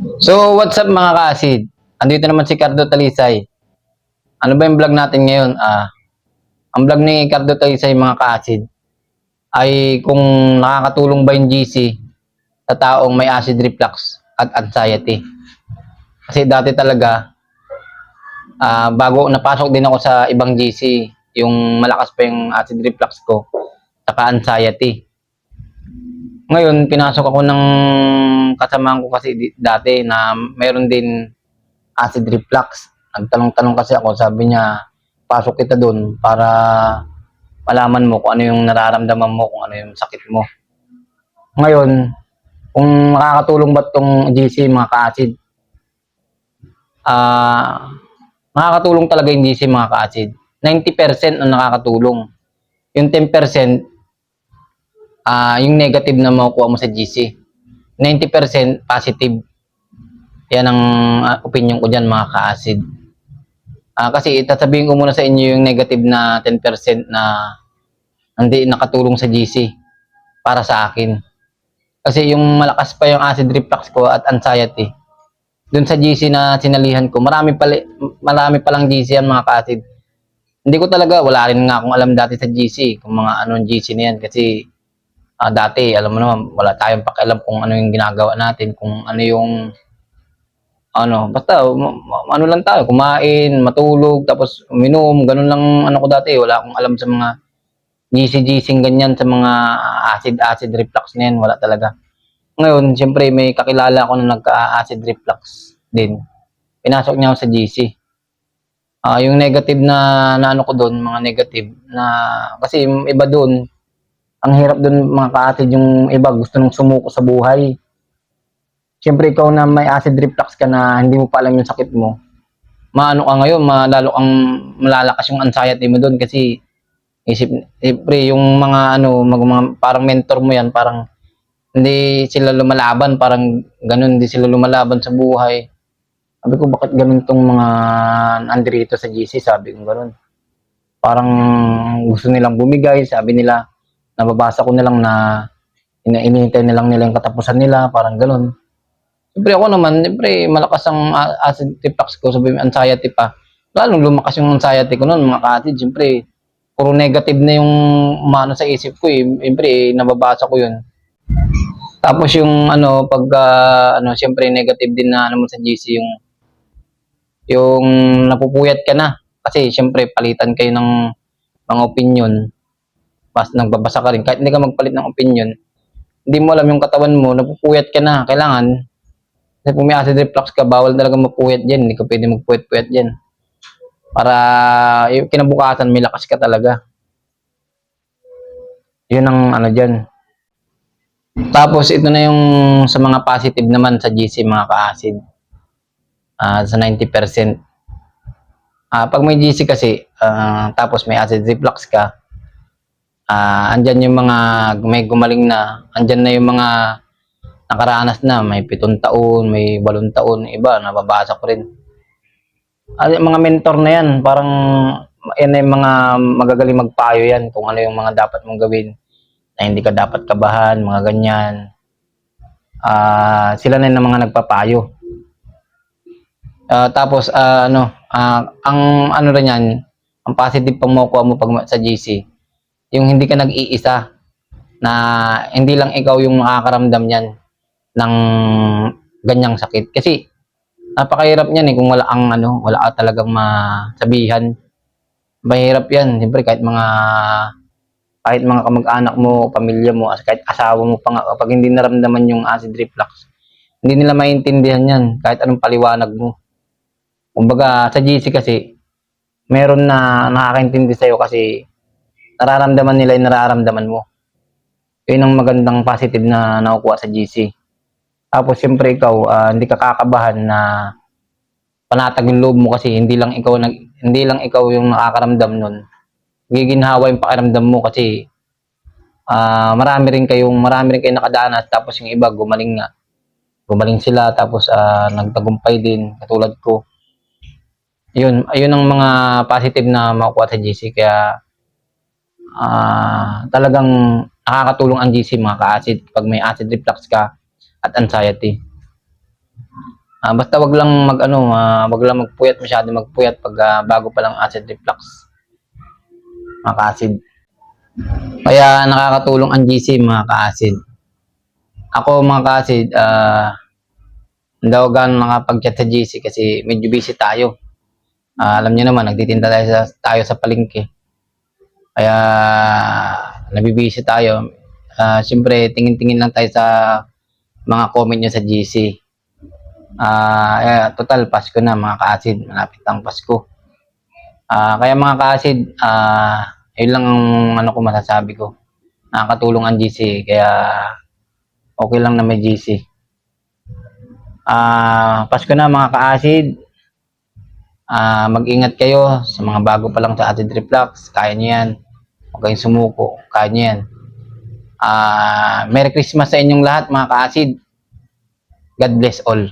So, what's up mga ka-acid? Andito naman si Cardo Talisay. Ano ba yung vlog natin ngayon? Ang vlog ni Cardo Talisay mga ka-acid ay kung nakakatulong ba yung GC sa taong may acid reflux at anxiety. Kasi dati talaga, bago napasok din ako sa ibang GC, yung malakas pa yung acid reflux ko, saka anxiety. Ngayon, pinasok ako ng kasamahan ko kasi dati na mayroon din acid reflux. Nagtanong-tanong kasi ako, sabi niya, pasok kita doon para malaman mo kung ano yung nararamdaman mo, kung ano yung sakit mo. Ngayon, kung makakatulong ba itong GC mga ka-acid, makakatulong talaga yung GC mga ka-acid. 90% ang nakakatulong. Yung 10%, yung negative na makukuha mo sa GC. 90% positive. Yan ang opinion ko dyan mga ka-acid. Kasi itasabihin ko muna sa inyo yung negative na 10% na hindi nakatulong sa GC para sa akin. Kasi yung malakas pa yung acid reflux ko at anxiety, dun sa GC na sinalihan ko, marami palang GC yan mga ka-acid. Hindi ko talaga, wala rin nga akong alam dati sa GC, kung mga anong GC na yan. Kasi dati, alam mo naman, wala tayong pakialam kung ano yung ginagawa natin, kung ano yung basta ano lang tayo, kumain, matulog, tapos uminom, ganun lang ano ko dati, wala akong alam sa mga GC-GC ganyan, sa mga acid reflux na yan, wala talaga. Ngayon, siyempre may kakilala ako na nagka-acid reflux din. Pinasok niya ako sa GC. Yung negative na ano ko doon, mga negative na kasi yung iba doon, ang hirap doon mga ka-acid, yung iba gusto nang sumuko sa buhay. Siyempre ikaw na may acid reflux ka na hindi mo pa alam yung sakit mo, maano ka ngayon, malalakas yung anxiety mo doon kasi siyempre yung mga parang mentor mo yan, parang hindi sila lumalaban, parang ganun, hindi sila lumalaban sa buhay. Sabi ko, bakit ganun tong mga nandito sa GC, sabi ko ganun. Parang gusto nilang bumigay, sabi nila, nababasa ko nilang na inihintay nilang nila yung katapusan nila, parang ganun. Siyempre ako naman, siyempre malakas ang acid reflux ko, sabi anxiety pa. Lalong lumakas yung anxiety ko noon mga ka-acid, siyempre puro negative na yung umano sa isip ko eh. Siyempre nababasa ko yun. Tapos yung pag siyempre negative din na naman sa GC yung napupuyat ka na. Kasi siyempre palitan kayo ng mga opinion. Nagbabasa ka rin. Kahit hindi ka magpalit ng opinion, hindi mo alam yung katawan mo, napupuyat ka na. Kailangan, kasi kung may acid reflux ka, bawal talaga mapuyat dyan. Hindi ka pwede magpuyat-puyat dyan. Para yung kinabukasan, may lakas ka talaga. Yun ang dyan. Tapos ito na yung sa mga positive naman sa GC mga ka-acid. Sa 90%. Pag may GC kasi, tapos may acid reflux ka, andyan yung mga may gumaling na, andyan na yung mga nakaranas na, may 7 taon, may 8 taon, iba, nababasa ko rin. Mga mentor na yan, parang yan ay mga magagaling magpayo yan kung ano yung mga dapat mong gawin na hindi ka dapat kabahan, mga ganyan. Sila na yung mga nagpapayo. Tapos ang rin yan, ang positive pang makukuha mo pag sa GC, yung hindi ka nag-iisa, na hindi lang ikaw yung makakaramdam niyan ng ganyang sakit. Kasi napakahirap niyan kung wala ka talagang masabihan. Mahirap yan. Siyempre kahit mga kamag-anak mo, pamilya mo, kahit asawa mo pa nga, kapag hindi naramdaman yung acid reflux, hindi nila maintindihan yan kahit anong paliwanag mo. Kumbaga sa GC kasi, meron na nakakaintindi sa'yo kasi nararamdaman nila yung nararamdaman mo. Yun ang magandang positive na nakukuha sa GC. Tapos siyempre ikaw, hindi ka kakabahan na panatag yung loob mo kasi hindi lang ikaw yung nakakaramdam nun. Giginhawa yung pakiramdam mo kasi marami rin kayong nakadanas, tapos yung iba gumaling nga. Gumaling sila tapos nagtagumpay din katulad ko. Ayun ang mga positive na makukuha sa GC, kaya talagang nakakatulong ang GC mga ka-acid pag may acid reflux ka at anxiety. Basta wag lang wag lang magpuyat, masyado magpuyat pag bago pa lang acid reflux, mga ka-acid. Kaya nakakatulong ang GC, mga ka-acid. Ako, mga ka-acid, hindi ako gaano nakapag-chat sa GC kasi medyo busy tayo. Alam niyo naman, nagtitinda tayo sa palengke. Kaya nabibisi tayo. Siyempre, tingin-tingin lang tayo sa mga comment niya sa GC. Total, Pasko na, mga ka-acid. Malapit ang Pasko. Kaya mga ka-acid, yun lang ang ko masasabi ko. Nakakatulong ang GC, kaya okay lang na may GC. Pasko na, mga ka-acid. Mag-ingat kayo sa mga bago pa lang sa acid reflux. Kaya nyo yan. Huwag kayong sumuko. Kaya nyo yan. Merry Christmas sa inyong lahat, mga ka-acid. God bless all.